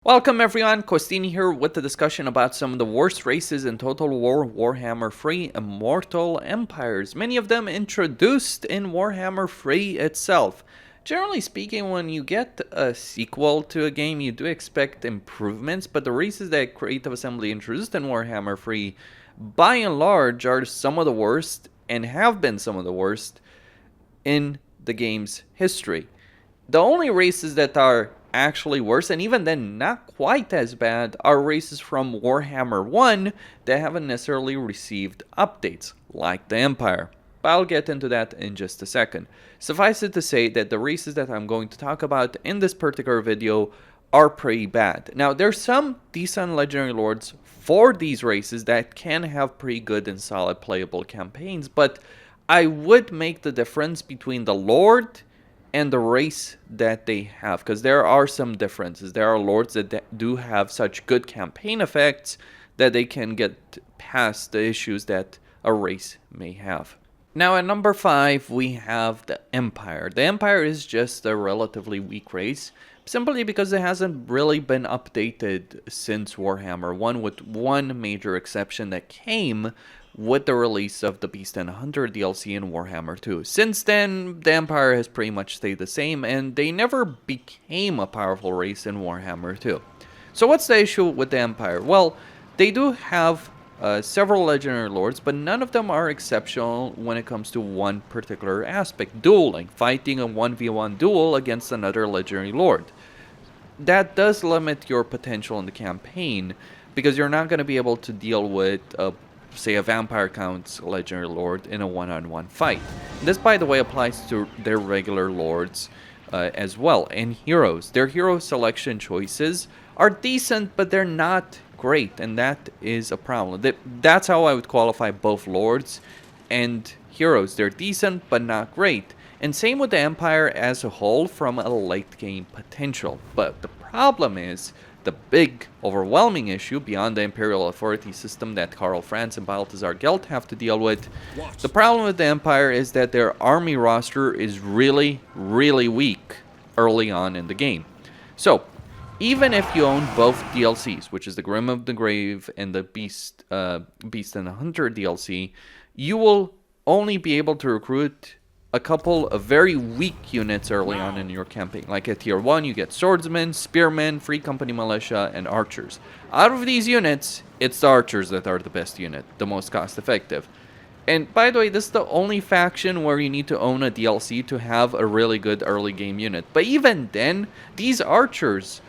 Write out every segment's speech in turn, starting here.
Welcome everyone, Costini here with the discussion about some of the worst races in Total War Warhammer 3 Immortal Empires, many of them introduced in Warhammer 3 itself. Generally speaking, when you get a sequel to a game, you do expect improvements, but the races that Creative Assembly introduced in Warhammer 3, by and large, are some of the worst, and have been some of the worst, in the game's history. The only races that are actually worse, and even then not quite as bad, are races from Warhammer 1 that haven't necessarily received updates, like the Empire. But I'll get into that in just a second. Suffice it to say that the races that I'm going to talk about in this particular video are pretty bad. Now, there's some decent Legendary Lords for these races that can have pretty good and solid playable campaigns, but I would make the difference between the Lord and the race that they have, because there are some differences. There are lords that do have such good campaign effects that they can get past the issues that a race may have. Now at number 5 we have the Empire. The Empire is just a relatively weak race, simply because it hasn't really been updated since Warhammer 1, with one major exception that came with the release of the Beast and Hunter DLC in Warhammer 2. Since then, the Empire has pretty much stayed the same, and they never became a powerful race in Warhammer 2. So what's the issue with the Empire? Well, they do have several Legendary Lords, but none of them are exceptional when it comes to one particular aspect: dueling, fighting a 1v1 duel against another Legendary Lord. That does limit your potential in the campaign, because you're not going to be able to deal with say a Vampire Count's Legendary Lord in a one-on-one fight. This, by the way, applies to their regular lords as well, and heroes. Their hero selection choices are decent, but they're not great, and that is a problem. That's how I would qualify both lords and heroes. They're decent, but not great. And same with the Empire as a whole from a late game potential. But the problem is, the big, overwhelming issue beyond the Imperial Authority system that Karl Franz and Balthazar Gelt have to deal with, the problem with the Empire is that their army roster is really, really weak early on in the game. So, even if you own both DLCs, which is the Grim of the Grave and the Beast and the Hunter DLC, you will only be able to recruit a couple of very weak units early on in your campaign. Like at tier 1, you get swordsmen, spearmen, free company militia, and archers. Out of these units, it's the archers that are the best unit, the most cost effective. And by the way, this is the only faction where you need to own a DLC to have a really good early game unit. But even then, these archers,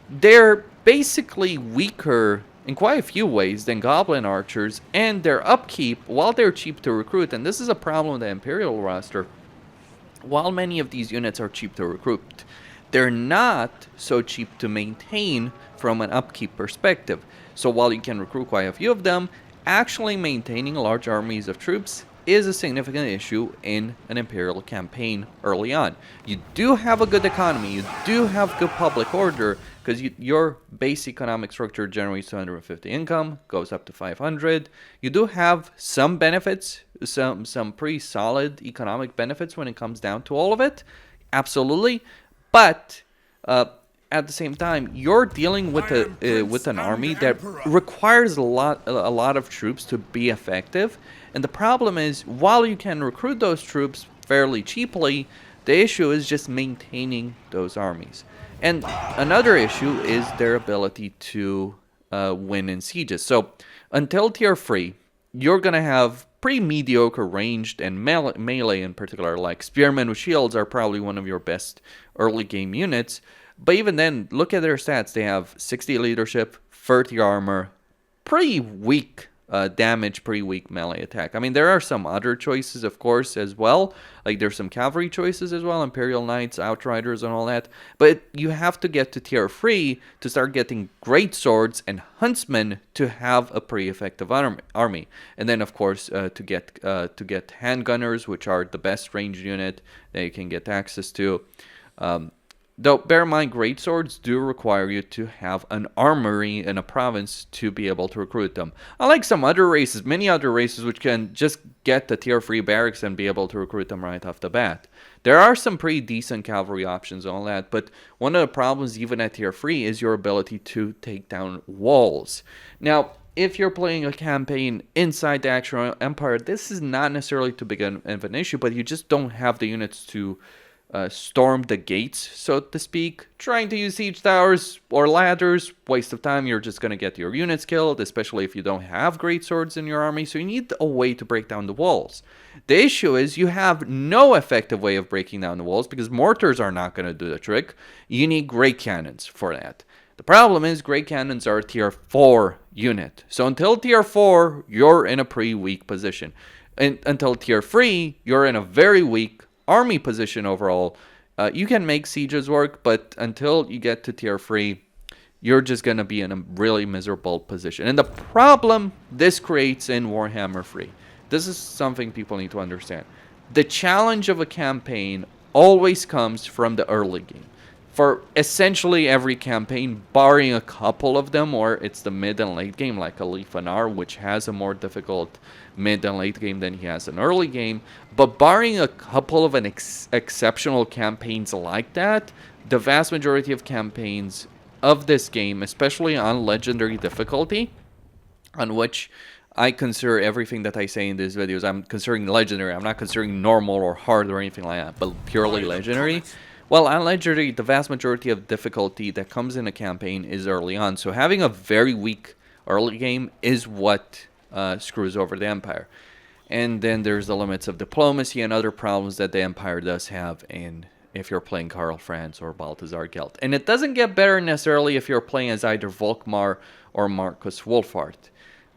they're basically weaker in quite a few ways than goblin archers, and their upkeep, while they're cheap to recruit, and this is a problem with the Imperial roster, while many of these units are cheap to recruit, they're not so cheap to maintain from an upkeep perspective. So while you can recruit quite a few of them, actually maintaining large armies of troops is a significant issue in an Imperial campaign early on. You do have a good economy, you do have good public order, because your base economic structure generates 250 income, goes up to 500. You do have some benefits, some pretty solid economic benefits when it comes down to all of it, absolutely. But at the same time, you're dealing with an army that requires a lot of troops to be effective. And the problem is, while you can recruit those troops fairly cheaply, the issue is just maintaining those armies. And another issue is their ability to win in sieges. So until tier 3, you're going to have pretty mediocre ranged and melee in particular, like spearmen with shields are probably one of your best early game units. But even then, look at their stats. They have 60 leadership, 30 armor, pretty weak damage, pretty weak melee attack. I mean, there are some other choices, of course, as well. Like, there's some cavalry choices as well, Imperial Knights, Outriders, and all that. But you have to get to tier 3 to start getting great swords and huntsmen to have a pretty effective army. And then, of course, to get handgunners, which are the best ranged unit that you can get access to. Though, bear in mind, greatswords do require you to have an armory in a province to be able to recruit them. Unlike some other races, many other races which can just get the tier 3 barracks and be able to recruit them right off the bat. There are some pretty decent cavalry options and all that, but one of the problems even at tier 3 is your ability to take down walls. Now, if you're playing a campaign inside the actual empire, this is not necessarily too big of an issue, but you just don't have the units to storm the gates, so to speak. Trying to use siege towers or ladders, waste of time. You're just going to get your units killed, especially if you don't have great swords in your army, so you need a way to break down the walls. The issue is you have no effective way of breaking down the walls because mortars are not going to do the trick. You need great cannons for that. The problem is great cannons are a tier 4 unit, so until tier 4 you're in a pretty weak position, and until tier 3 you're in a very weak army position overall. You can make sieges work, but until you get to tier 3, you're just going to be in a really miserable position. And the problem this creates in Warhammer 3, this is something people need to understand. The challenge of a campaign always comes from the early game. For essentially every campaign, barring a couple of them, or it's the mid and late game, like a Lefanar, which has a more difficult mid and late game than he has an early game. But barring a couple of exceptional campaigns like that, the vast majority of campaigns of this game, especially on legendary difficulty, on which I consider everything that I say in these videos, I'm considering legendary. I'm not considering normal or hard or anything like that, but purely legendary. Well, on legendary, the vast majority of difficulty that comes in a campaign is early on. So having a very weak early game is what screws over the Empire. And then there's the limits of diplomacy and other problems that the Empire does have if you're playing Karl Franz or Balthazar Gelt. And it doesn't get better necessarily if you're playing as either Volkmar or Marcus Wolfhart.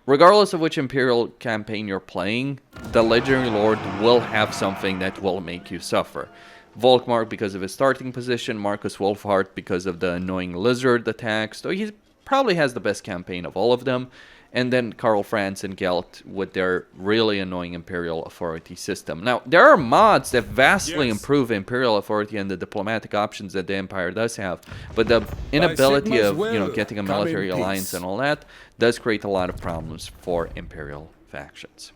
Regardless of which Imperial campaign you're playing, the Legendary Lord will have something that will make you suffer. Volkmar because of his starting position, Marcus Wolfhart because of the annoying lizard attacks, though he probably has the best campaign of all of them, and then Karl Franz and Gelt with their really annoying Imperial Authority system. Now, there are mods that vastly improve Imperial Authority and the diplomatic options that the Empire does have, but the inability of getting a military alliance and all that does create a lot of problems for Imperial factions.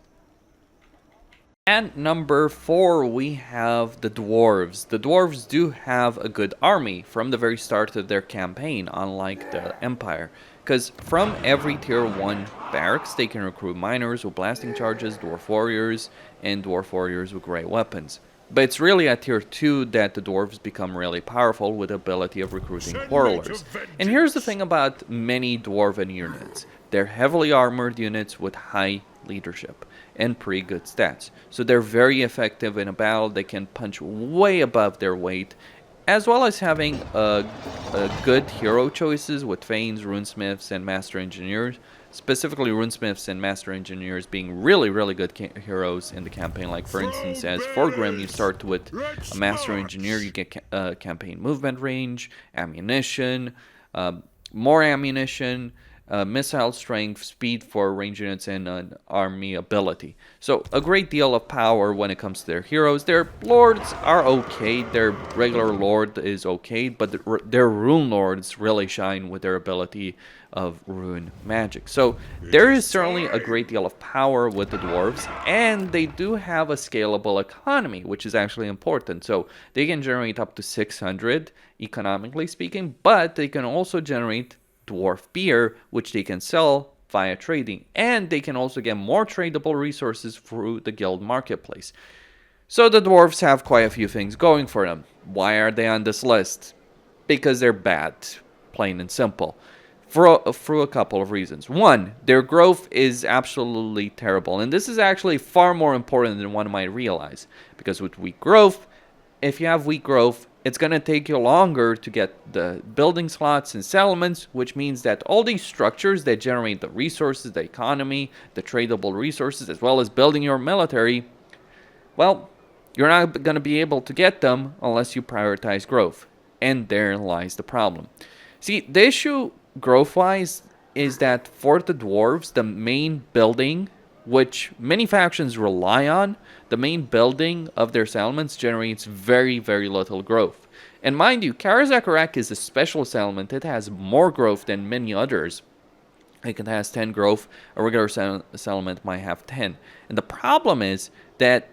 And number 4, we have the Dwarves. The Dwarves do have a good army from the very start of their campaign, unlike the Empire. Because from every tier 1 barracks, they can recruit miners with blasting charges, dwarf warriors, and dwarf warriors with great weapons. But it's really at tier 2 that the Dwarves become really powerful with the ability of recruiting quarrelers. And here's the thing about many Dwarven units. They're heavily armored units with high leadership and pretty good stats. So they're very effective in a battle. They can punch way above their weight, as well as having good hero choices with Thanes, Runesmiths, and Master Engineers. Specifically, Runesmiths and Master Engineers being really, really good heroes in the campaign. Like, for instance, as Forgrim, you start with a Master Engineer, you get campaign movement range, ammunition, more ammunition, missile strength, speed for range units, and an army ability. So a great deal of power when it comes to their heroes. Their lords are okay. Their regular lord is okay, but their rune lords really shine with their ability of rune magic. So there is certainly a great deal of power with the dwarves, and they do have a scalable economy, which is actually important. So they can generate up to 600 economically speaking, but they can also generate dwarf beer, which they can sell via trading, and they can also get more tradable resources through the guild marketplace. So the dwarves have quite a few things going for them. Why are they on this list? Because they're bad, plain and simple, through a couple of reasons. One, their growth is absolutely terrible, and this is actually far more important than one might realize, because with weak growth, if you have weak growth, it's going to take you longer to get the building slots and settlements, which means that all these structures that generate the resources, the economy, the tradable resources, as well as building your military, well, you're not going to be able to get them unless you prioritize growth. And therein lies the problem. See, the issue growth-wise is that for the dwarves, the main building, which many factions rely on, the main building of their settlements generates very, very little growth. And mind you, Karazakarak is a special settlement. It has more growth than many others. Like it has 10 growth, a regular settlement might have 10. And the problem is that,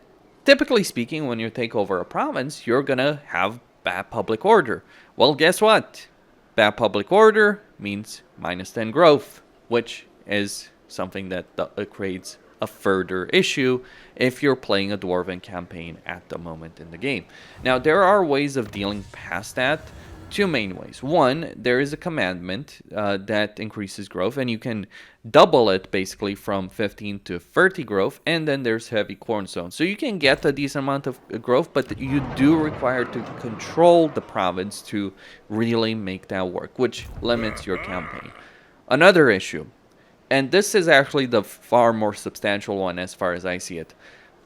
typically speaking, when you take over a province, you're going to have bad public order. Well, guess what? Bad public order means minus 10 growth, which is something that creates a further issue if you're playing a Dwarven campaign at the moment in the game. Now, there are ways of dealing past that. Two main ways. One, there is a commandment that increases growth, and you can double it basically from 15 to 30 growth, and then there's heavy cornstone. So you can get a decent amount of growth, but you do require to control the province to really make that work, which limits your campaign. Another issue, and this is actually the far more substantial one as far as I see it.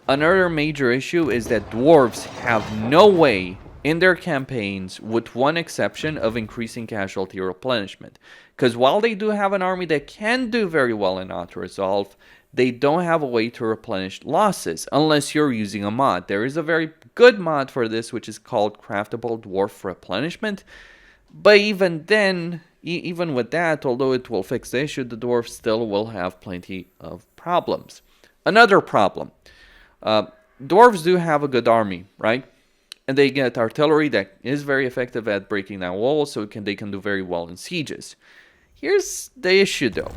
Another major issue is that dwarves have no way in their campaigns, with one exception, of increasing casualty replenishment. Because while they do have an army that can do very well in auto-resolve, they don't have a way to replenish losses unless you're using a mod. There is a very good mod for this, which is called Craftable Dwarf Replenishment. But even then, even with that, although it will fix the issue, the dwarves still will have plenty of problems. Another problem. Dwarves do have a good army, right? And they get artillery that is very effective at breaking down walls, so they can do very well in sieges. Here's the issue, though.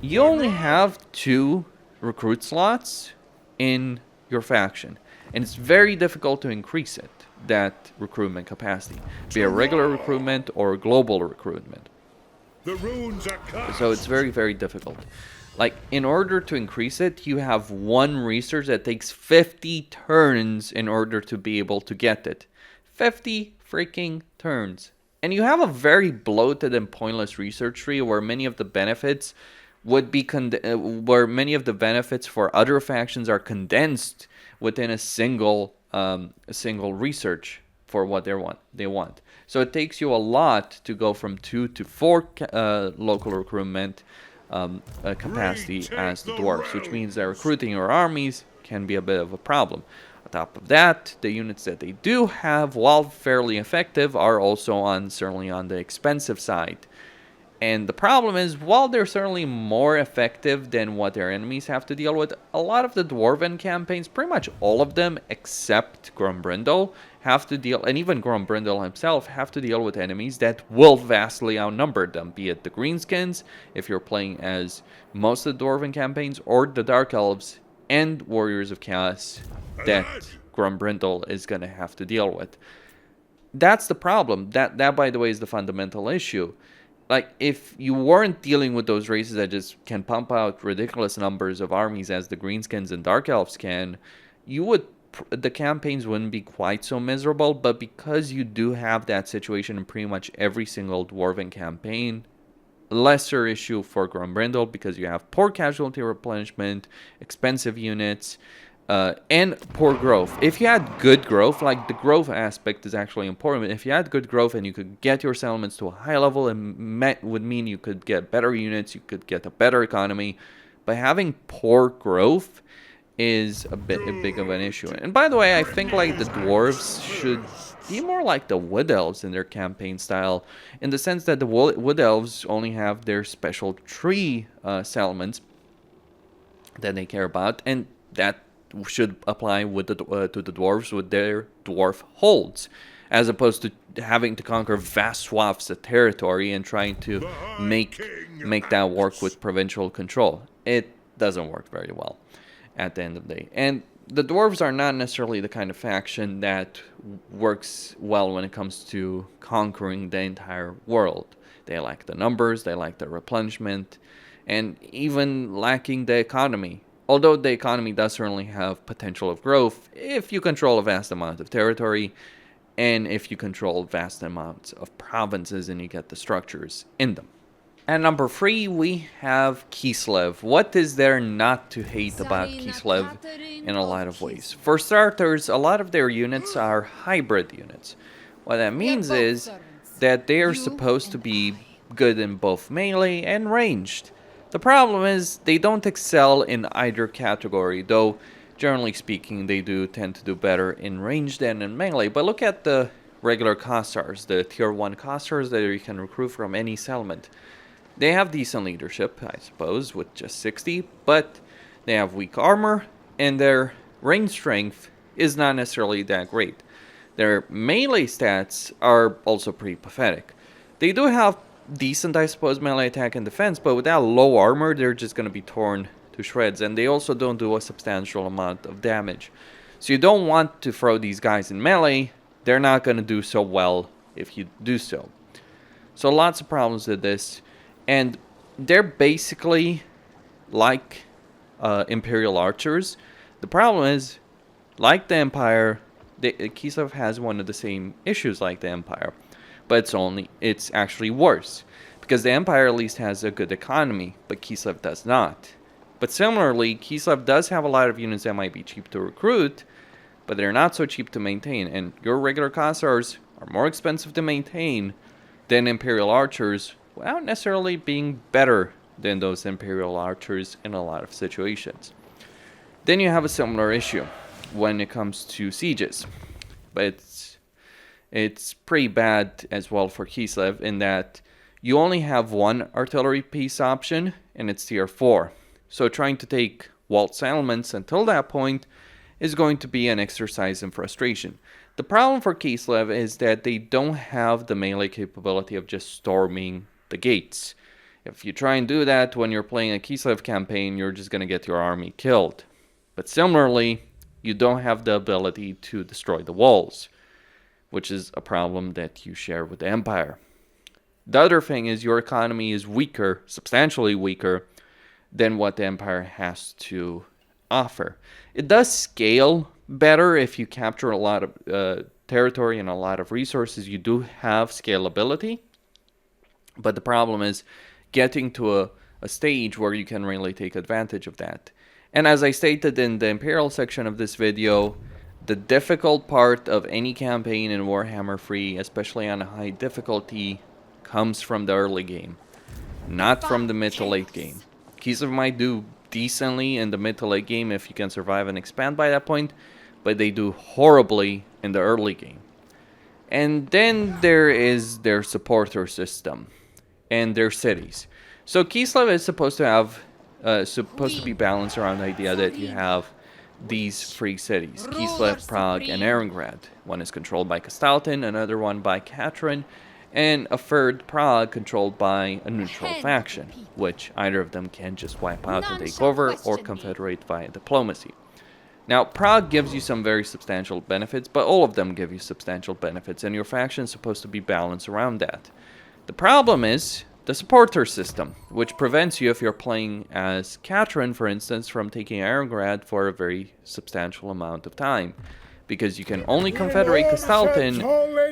You only have 2 recruit slots in your faction, and it's very difficult to increase it, that recruitment capacity, be it regular recruitment or global recruitment. So it's very, very difficult. Like, in order to increase it, you have 1 research that takes 50 turns in order to be able to get it. 50 freaking turns. And you have a very bloated and pointless research tree where many of the benefits would be where many of the benefits for other factions are condensed within a single research for what they want. So it takes you a lot to go from 2 to 4 local recruitment capacity as the dwarves, which means that recruiting your armies can be a bit of a problem. On top of that, the units that they do have, while fairly effective, are also certainly on the expensive side. And the problem is, while they're certainly more effective than what their enemies have to deal with, a lot of the Dwarven campaigns, pretty much all of them except Grombrindal, have to deal, and even Grombrindal himself, have to deal with enemies that will vastly outnumber them, be it the Greenskins, if you're playing as most of the Dwarven campaigns, or the Dark Elves and Warriors of Chaos that Grombrindal is going to have to deal with. That's the problem. That, by the way, is the fundamental issue. Like, if you weren't dealing with those races that just can pump out ridiculous numbers of armies as the Greenskins and Dark Elves can, the campaigns wouldn't be quite so miserable. But because you do have that situation in pretty much every single Dwarven campaign, lesser issue for Grombrindal because you have poor casualty replenishment, expensive units, and poor growth. If you had good growth, like the growth aspect is actually important, if you had good growth and you could get your settlements to a high level, it would mean you could get better units, you could get a better economy. But having poor growth is a big of an issue. And by the way, I think like the dwarves should be more like the wood elves in their campaign style, in the sense that the wood elves only have their special tree settlements that they care about, and that should apply with to the dwarves with their dwarf holds, as opposed to having to conquer vast swaths of territory and trying to make that work with provincial control. It doesn't work very well at the end of the day. And the dwarves are not necessarily the kind of faction that works well when it comes to conquering the entire world. They lack the numbers, they lack the replenishment, and even lacking the economy. Although the economy does certainly have potential of growth if you control a vast amount of territory and if you control vast amounts of provinces and you get the structures in them. At number 3, we have Kislev. What is there not to hate about Kislev in a lot of ways? For starters, a lot of their units are hybrid units. What that means is that they are supposed to be good in both melee and ranged. The problem is they don't excel in either category, though generally speaking they do tend to do better in ranged than in melee. But look at the regular Kossars, the tier 1 Kossars that you can recruit from any settlement. They have decent leadership, I suppose, with just 60, but they have weak armor, and their range strength is not necessarily that great. Their melee stats are also pretty pathetic. They do have decent, I suppose, melee attack and defense, but with that low armor, they're just going to be torn to shreds, and they also don't do a substantial amount of damage. So you don't want to throw these guys in melee. They're not going to do so well if you do so. So lots of problems with this, and they're basically like Imperial archers. The problem is, like the Empire, Kislev has one of the same issues like the Empire, but it's actually worse, because the Empire at least has a good economy, but Kislev does not. But similarly, Kislev does have a lot of units that might be cheap to recruit, but they're not so cheap to maintain, and your regular Kossars are more expensive to maintain than Imperial archers, without necessarily being better than those Imperial archers in a lot of situations. Then you have a similar issue when it comes to sieges, but it's pretty bad as well for Kislev in that you only have one artillery piece option, and it's tier 4. So trying to take walled settlements until that point is going to be an exercise in frustration. The problem for Kislev is that they don't have the melee capability of just storming the gates. If you try and do that when you're playing a Kislev campaign, you're just going to get your army killed. But similarly, you don't have the ability to destroy the walls, which is a problem that you share with the Empire. The other thing is your economy is weaker, substantially weaker, than what the Empire has to offer. It does scale better if you capture a lot of territory and a lot of resources. You do have scalability, but the problem is getting to a stage where you can really take advantage of that. And as I stated in the Imperial section of this video, the difficult part of any campaign in Warhammer 3, especially on a high difficulty, comes from the early game, not from the mid to late game. Kislev might do decently in the mid to late game if you can survive and expand by that point, but they do horribly in the early game. And then there is their supporter system and their cities. So Kislev is supposed to have supposed to be balanced around the idea that you have these three cities, Kislev, Prague, and Erengrad. One is controlled by Kastaltin, another one by Katrin, and a third, Prague, controlled by a neutral faction, which either of them can just wipe out and take over or confederate via diplomacy. Now, Prague gives you some very substantial benefits, but all of them give you substantial benefits, and your faction is supposed to be balanced around that. The problem is the supporter system, which prevents you, if you're playing as Katrin, for instance, from taking Erengrad for a very substantial amount of time, because you can only confederate Kastaltin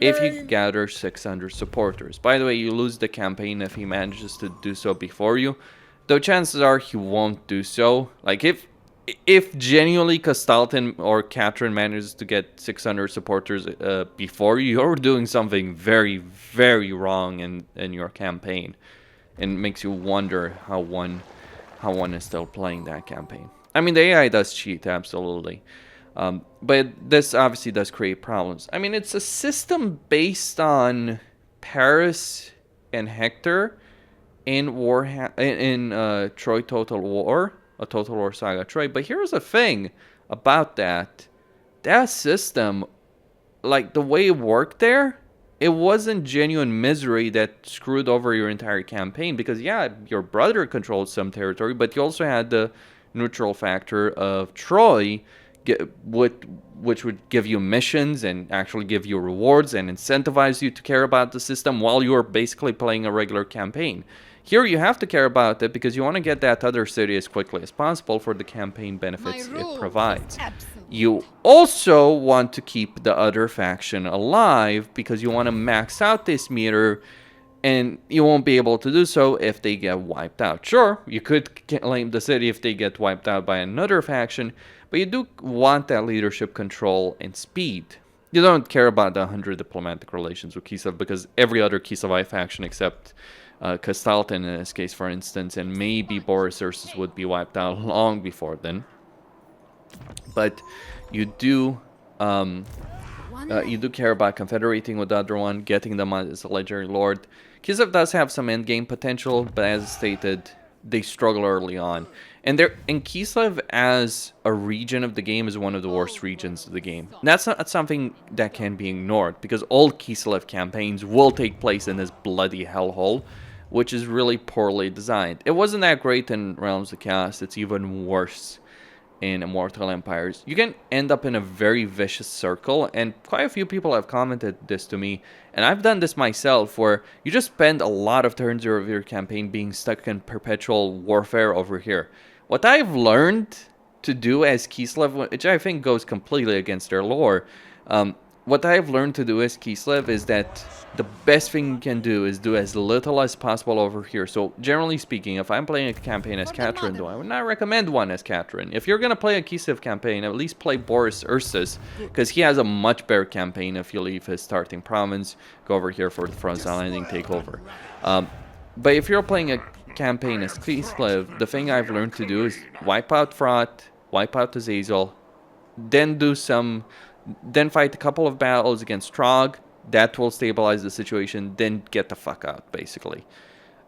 if you gather 600 supporters. By the way, you lose the campaign if he manages to do so before you, though chances are he won't do so. Like, if genuinely Kastaltin or Katrin manages to get 600 supporters before you, you're doing something very, very wrong in your campaign. And it makes you wonder how one is still playing that campaign. I mean, the AI does cheat, absolutely. But this obviously does create problems. I mean, it's a system based on Paris and Hector in Troy Total War. A Total War Saga Troy. But here's the thing about that. That system, like the way it worked there, it wasn't genuine misery that screwed over your entire campaign. Because yeah, your brother controlled some territory, but you also had the neutral factor of Troy, which would give you missions and actually give you rewards and incentivize you to care about the system while you are basically playing a regular campaign. Here you have to care about it because you want to get that other city as quickly as possible for the campaign benefits it provides. You also want to keep the other faction alive because you want to max out this meter, and you won't be able to do so if they get wiped out. Sure, you could claim the city if they get wiped out by another faction, but you do want that leadership control and speed. You don't care about the 100 diplomatic relations with Kislev because every other Kislevite faction except Kastaltin in this case, for instance, and maybe Boris Ursus would be wiped out long before then. But you do You do care about confederating with the other one, getting them as a legendary lord. Kislev does have some endgame potential, but as stated, they struggle early on. And Kislev as a region of the game is one of the worst regions of the game. That's not something that can be ignored, because all Kislev campaigns will take place in this bloody hellhole, which is really poorly designed. It wasn't that great in Realms of Chaos, it's even worse in Immortal Empires. You can end up in a very vicious circle, and quite a few people have commented this to me, and I've done this myself, where you just spend a lot of turns of your campaign being stuck in perpetual warfare over here. What I've learned to do as Kislev, which I think goes completely against their lore, what I've learned to do as Kislev is that the best thing you can do is do as little as possible over here. So generally speaking, if I'm playing a campaign as Catherine, though, I would not recommend one as Catherine. If you're going to play a Kislev campaign, at least play Boris Ursus, because he has a much better campaign if you leave his starting province, go over here for the frontal landing takeover. But if you're playing a campaign as Kislev, the thing I've learned to do is wipe out Fraught, wipe out Azazel, then fight a couple of battles against Trog. That will stabilize the situation, then get the fuck out, basically.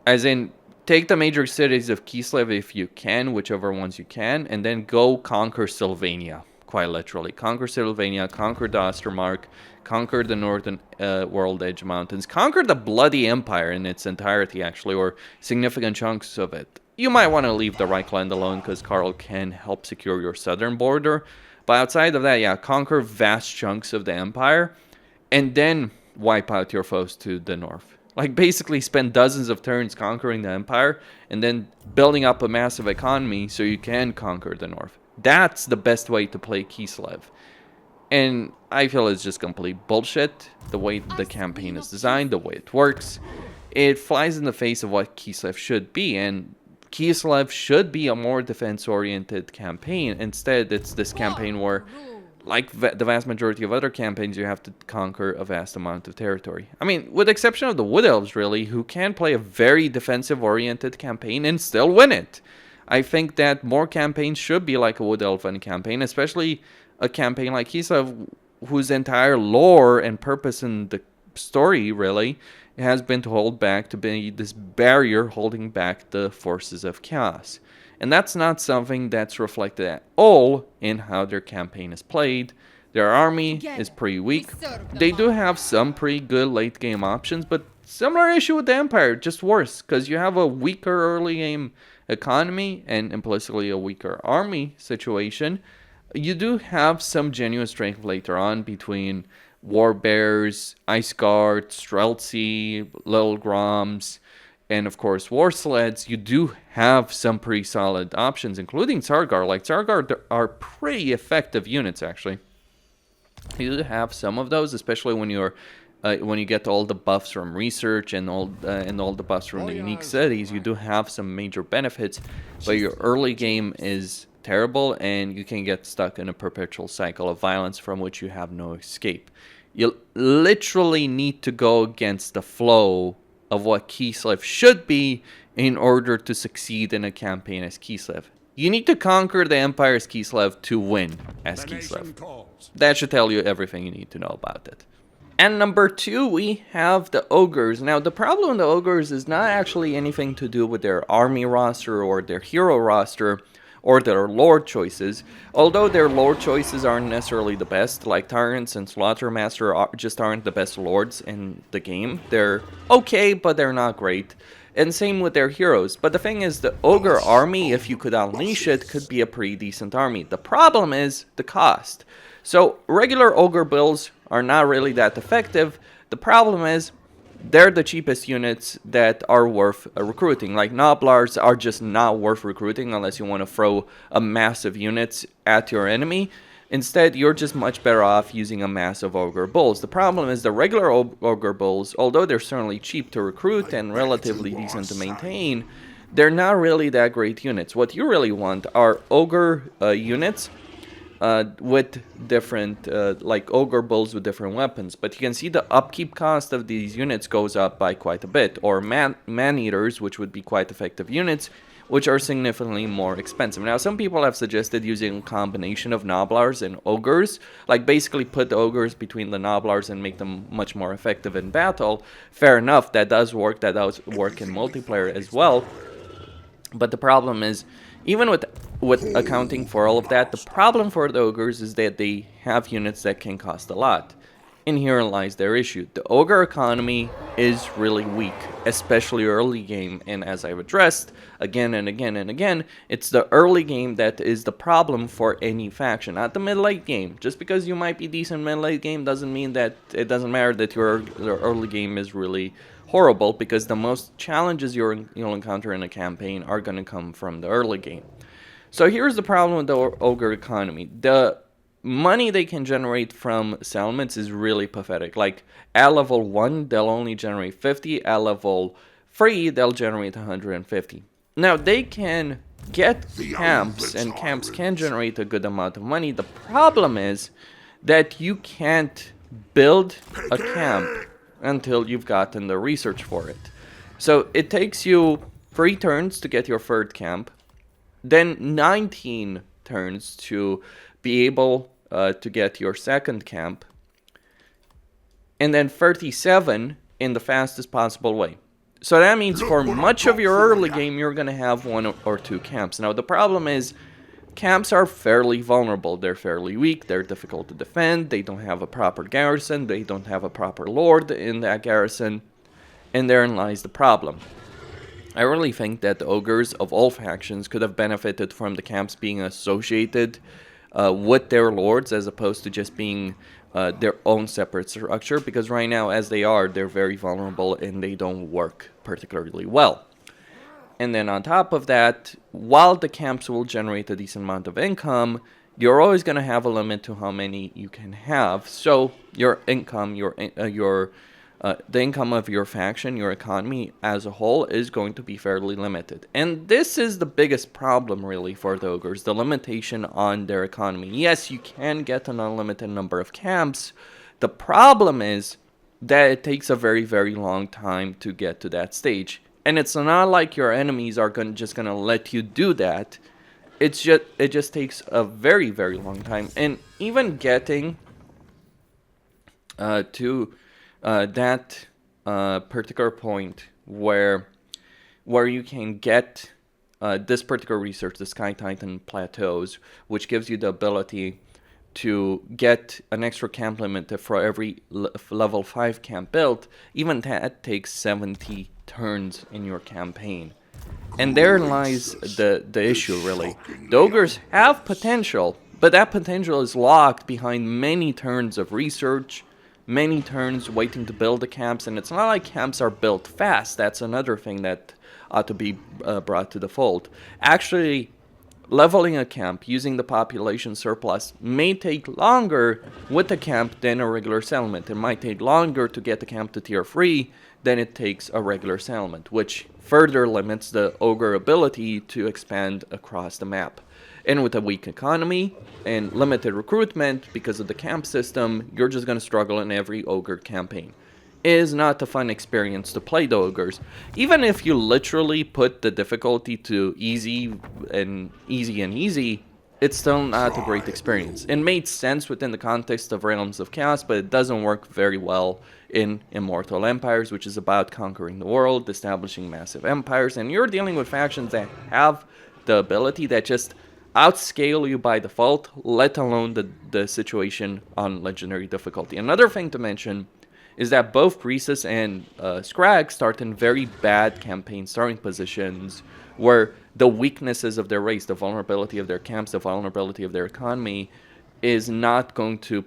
As in, take the major cities of Kislev if you can, whichever ones you can, and then go conquer Sylvania, quite literally. Conquer Sylvania, conquer the Ostermark, conquer the northern World Edge Mountains, conquer the bloody Empire in its entirety, actually, or significant chunks of it. You might want to leave the Reichland alone, because Karl can help secure your southern border. But outside of that, yeah, conquer vast chunks of the Empire, and then wipe out your foes to the north. Like, basically spend dozens of turns conquering the Empire, and then building up a massive economy so you can conquer the north. That's the best way to play Kislev. And I feel it's just complete bullshit, the way the campaign is designed, the way it works. It flies in the face of what Kislev should be, and Kislev should be a more defense-oriented campaign. Instead, it's this campaign where, like the vast majority of other campaigns, you have to conquer a vast amount of territory. I mean, with the exception of the Wood Elves, really, who can play a very defensive-oriented campaign and still win it. I think that more campaigns should be like a Wood Elven campaign, especially a campaign like Kislev, whose entire lore and purpose in the story, really, has been to hold back, to be this barrier holding back the forces of chaos. And that's not something that's reflected at all in how their campaign is played. Their army is pretty weak. They do have some pretty good late game options, but similar issue with the Empire, just worse, because you have a weaker early game economy and implicitly a weaker army situation. You do have some genuine strength later on between Warbears, Ice Guard, Streltsy, Little Groms, and of course War Sleds. You do have some pretty solid options, including Tsargar. Like, Tsargar are pretty effective units, actually. You do have some of those, especially when you get all the buffs from research and all the buffs from the unique cities. You do have some major benefits, but your early game is terrible, and you can get stuck in a perpetual cycle of violence from which you have no escape. You literally need to go against the flow of what Kislev should be in order to succeed in a campaign as Kislev. You need to conquer the Empire as Kislev to win as Kislev. That should tell you everything you need to know about it. And number 2, we have the Ogres. Now, the problem with the Ogres is not actually anything to do with their army roster or their hero roster, or their lord choices, although their lord choices aren't necessarily the best. Like, Tyrants and Slaughtermaster just aren't the best lords in the game. They're okay, but they're not great. And same with their heroes. But the thing is, the Ogre army, if you could unleash it, could be a pretty decent army. The problem is the cost. So, regular Ogre builds are not really that effective. The problem is, they're the cheapest units that are worth recruiting. Like, Noblars are just not worth recruiting unless you want to throw a massive units at your enemy. Instead, you're just much better off using a massive Ogre Bulls. The problem is the regular Ogre Bulls, although they're certainly cheap to recruit and relatively decent to maintain, they're not really that great units. What you really want are Ogre units with different, like ogre bulls with different weapons. But you can see the upkeep cost of these units goes up by quite a bit. Or man-eaters, which would be quite effective units, which are significantly more expensive. Now, some people have suggested using a combination of Noblars and Ogres, like basically put the Ogres between the Noblars and make them much more effective in battle. Fair enough, that does work in multiplayer as well. But the problem is, even with accounting for all of that, the problem for the Ogres is that they have units that can cost a lot. And herein lies their issue. The Ogre economy is really weak, especially early game, and as I've addressed again and again and again, it's the early game that is the problem for any faction, not the mid-late game. Just because you might be decent mid-late game doesn't mean that it doesn't matter that your early game is really horrible, because the most challenges you'll encounter in a campaign are going to come from the early game. So here's the problem with the Ogre economy. The money they can generate from settlements is really pathetic. Like, at level 1, they'll only generate 50. At level 3, they'll generate 150. Now, they can get camps, and camps can generate a good amount of money. The problem is that you can't build a camp until you've gotten the research for it. So, it takes you 3 turns to get your third camp, then 19 turns to be able to get your second camp, and then 37 in the fastest possible way. So that means for much of your early game, you're going to have 1 or 2 camps. Now, the problem is, camps are fairly vulnerable. They're fairly weak, they're difficult to defend, they don't have a proper garrison, they don't have a proper lord in that garrison, and therein lies the problem. I really think that the Ogres of all factions could have benefited from the camps being associated with their lords, as opposed to just being their own separate structure, because right now, as they are, they're very vulnerable and they don't work particularly well. And then on top of that, while the camps will generate a decent amount of income, you're always going to have a limit to how many you can have. So your income, the income of your faction, your economy as a whole, is going to be fairly limited. And this is the biggest problem, really, for the Ogres, the limitation on their economy. Yes, you can get an unlimited number of camps. The problem is that it takes a very, very long time to get to that stage. And it's not like your enemies are just going to let you do that. It just takes a very, very long time. And even getting to that particular point where you can get this particular research, the Sky Titan Plateaus, which gives you the ability to get an extra camp limit for every level 5 camp built, even that takes 70 turns in your campaign. And therein lies the issue, really. The Ogres have potential, but that potential is locked behind many turns of research, many turns waiting to build the camps, and it's not like camps are built fast. That's another thing that ought to be brought to the fold. Actually, leveling a camp using the population surplus may take longer with a camp than a regular settlement. It might take longer to get the camp to tier 3 than it takes a regular settlement, which further limits the Ogre ability to expand across the map. And with a weak economy and limited recruitment because of the camp system, you're just going to struggle in every Ogre campaign. It is not a fun experience to play the Ogres. Even if you literally put the difficulty to easy, it's still not a great experience. It made sense within the context of Realms of Chaos, but it doesn't work very well in Immortal Empires, which is about conquering the world, establishing massive empires, and you're dealing with factions that have the ability that just outscale you by default, let alone the situation on legendary difficulty. Another thing to mention is that both Croesus and Scrag start in very bad campaign starting positions, where the weaknesses of their race, the vulnerability of their camps, the vulnerability of their economy, is not going to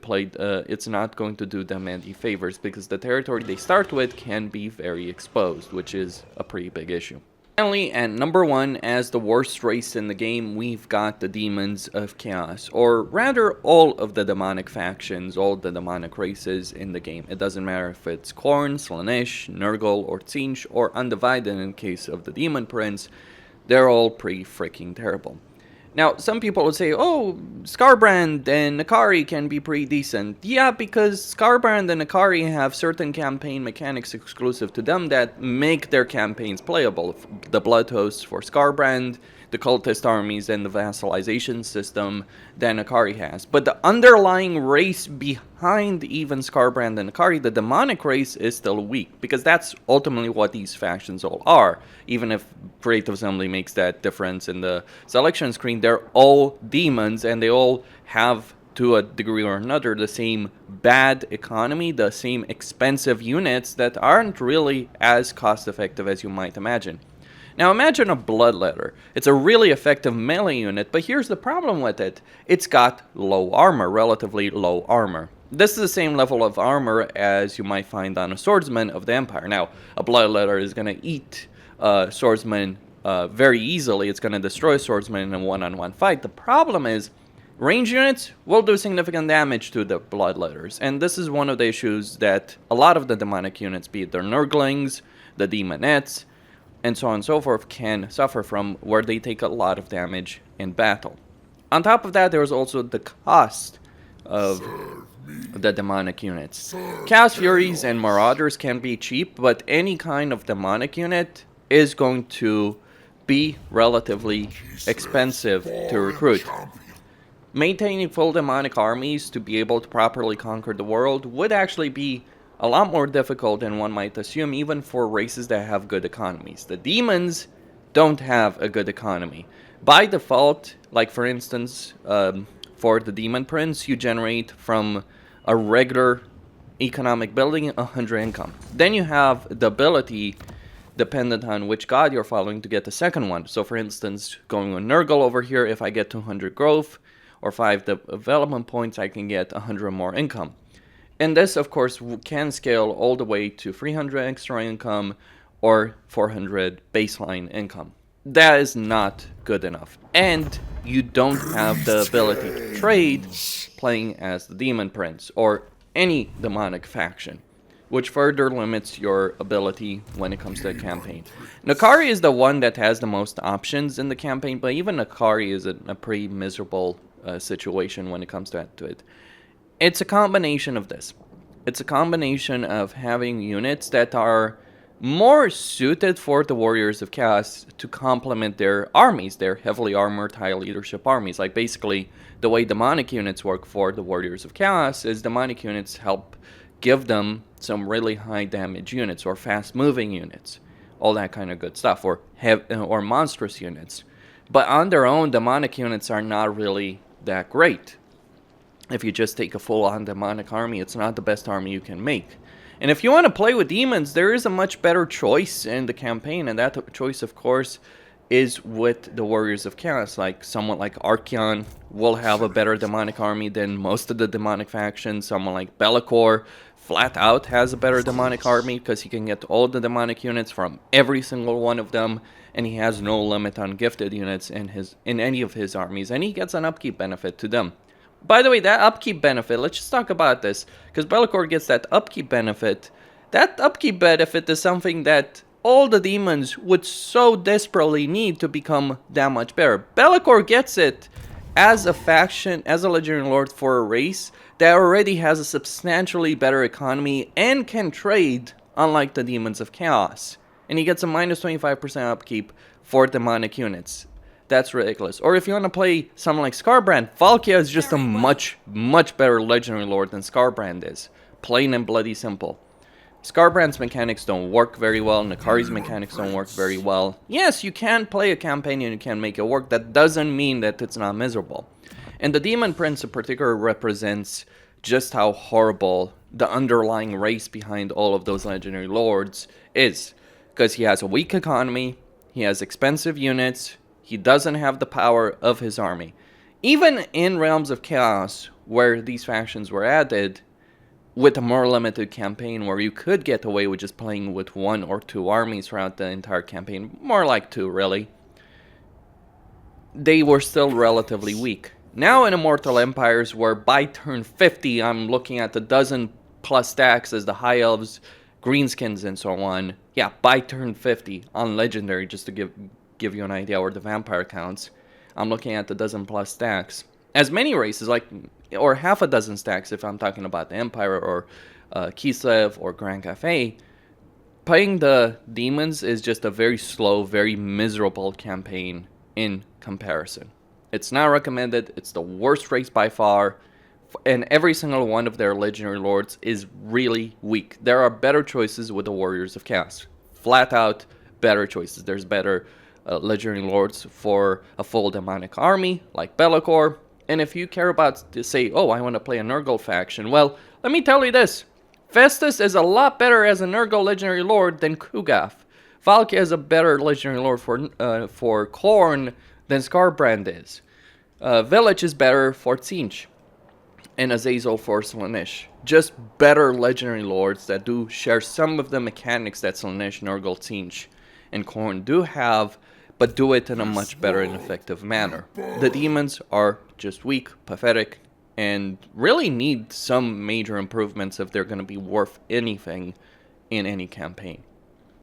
it's not going to do them any favors, because the territory they start with can be very exposed, which is a pretty big issue. Finally, at number 1, as the worst race in the game, we've got the Demons of Chaos, or rather all of the demonic factions, all the demonic races in the game. It doesn't matter if it's Khorne, Slaanesh, Nurgle, or Tzeentch, or Undivided in case of the Demon Prince, they're all pretty freaking terrible. Now, some people would say, oh, Skarbrand and Akari can be pretty decent. Yeah, because Skarbrand and Akari have certain campaign mechanics exclusive to them that make their campaigns playable. The Blood Hosts for Skarbrand, the Cultist armies, and the vassalization system that Akari has. But the underlying race behind even Skarbrand and Akari, the demonic race, is still weak, because that's ultimately what these factions all are. Even if Creative Assembly makes that difference in the selection screen, they're all demons, and they all have, to a degree or another, the same bad economy, the same expensive units that aren't really as cost-effective as you might imagine. Now imagine a Bloodletter. It's a really effective melee unit, but here's the problem with it. It's got low armor, relatively low armor. This is the same level of armor as you might find on a Swordsman of the Empire. Now, a Bloodletter is going to eat Swordsman very easily. It's going to destroy Swordsman in a one-on-one fight. The problem is, range units will do significant damage to the Bloodletters, and this is one of the issues that a lot of the demonic units, be it their Nurglings, the Demonettes, and so on and so forth, can suffer from, where they take a lot of damage in battle. On top of that, there's also the cost of the demonic units. Chaos Furies and Marauders can be cheap, but any kind of demonic unit is going to be relatively expensive to recruit. Maintaining full demonic armies to be able to properly conquer the world would actually be a lot more difficult than one might assume, even for races that have good economies. The demons don't have a good economy. By default, like for instance, for the Demon Prince, you generate from a regular economic building 100 income. Then you have the ability, dependent on which god you're following, to get the second one. So for instance, going with Nurgle over here, if I get 200 growth or 5 development points, I can get 100 more income. And this, of course, can scale all the way to 300 extra income or 400 baseline income. That is not good enough. And you don't have the ability to trade playing as the Demon Prince or any demonic faction, which further limits your ability when it comes to the campaign. Akari is the one that has the most options in the campaign, but even Akari is in a pretty miserable situation when it comes to it. It's a combination of this. It's a combination of having units that are more suited for the Warriors of Chaos to complement their armies, their heavily armored high leadership armies. Like basically the way demonic units work for the Warriors of Chaos is demonic units help give them some really high damage units or fast moving units, all that kind of good stuff, or monstrous units. But on their own, demonic units are not really that great. If you just take a full-on demonic army, it's not the best army you can make. And if you want to play with demons, there is a much better choice in the campaign, and that choice, of course, is with the Warriors of Chaos. Like someone like Archeon will have a better demonic army than most of the demonic factions. Someone like Be'lakor flat out has a better demonic army because he can get all the demonic units from every single one of them, and he has no limit on gifted units in any of his armies, and he gets an upkeep benefit to them. By the way, that upkeep benefit, let's just talk about this, because Be'lakor gets that upkeep benefit. That upkeep benefit is something that all the demons would so desperately need to become that much better. Be'lakor gets it as a faction, as a legendary lord for a race that already has a substantially better economy and can trade, unlike the Demons of Chaos. And he gets a minus 25% upkeep for demonic units. That's ridiculous. Or if you want to play someone like Skarbrand, Valkia is just a much better legendary lord than Skarbrand is. Plain and bloody simple. Skarbrand's mechanics don't work very well, Nakari's mechanics don't work very well. Yes, you can play a campaign and you can make it work. That doesn't mean that it's not miserable. And the Demon Prince in particular represents just how horrible the underlying race behind all of those legendary lords is. Because he has a weak economy, he has expensive units, he doesn't have the power of his army. Even in Realms of Chaos, where these factions were added, with a more limited campaign where you could get away with just playing with 1 or 2 armies throughout the entire campaign, more like 2 really, they were still relatively weak. Now in Immortal Empires, where by turn 50 I'm looking at the dozen plus stacks as the High Elves, Greenskins and so on, yeah, by turn 50 on Legendary, just to give you an idea where the Vampire counts, I'm looking at the dozen plus stacks. As many races, like, or half a dozen stacks if I'm talking about the Empire or Kislev or Grand Cafe, playing the Demons is just a very slow, very miserable campaign in comparison. It's not recommended. It's the worst race by far. And every single one of their Legendary Lords is really weak. There are better choices with the Warriors of Chaos. Flat out better choices. There's better Legendary Lords for a full demonic army, like Be'lakor. And if you care about to say, oh, I want to play a Nurgle faction, well, let me tell you this. Festus is a lot better as a Nurgle Legendary Lord than Kugath. Valkia is a better Legendary Lord for Khorne than Skarbrand is. Village is better for Tzeentch. And Azazel for Slaanesh. Just better Legendary Lords that do share some of the mechanics that Slaanesh, Nurgle, Tzeentch, and Khorne do have, but do it in a much better and effective manner. The Demons are just weak, pathetic, and really need some major improvements if they're going to be worth anything in any campaign.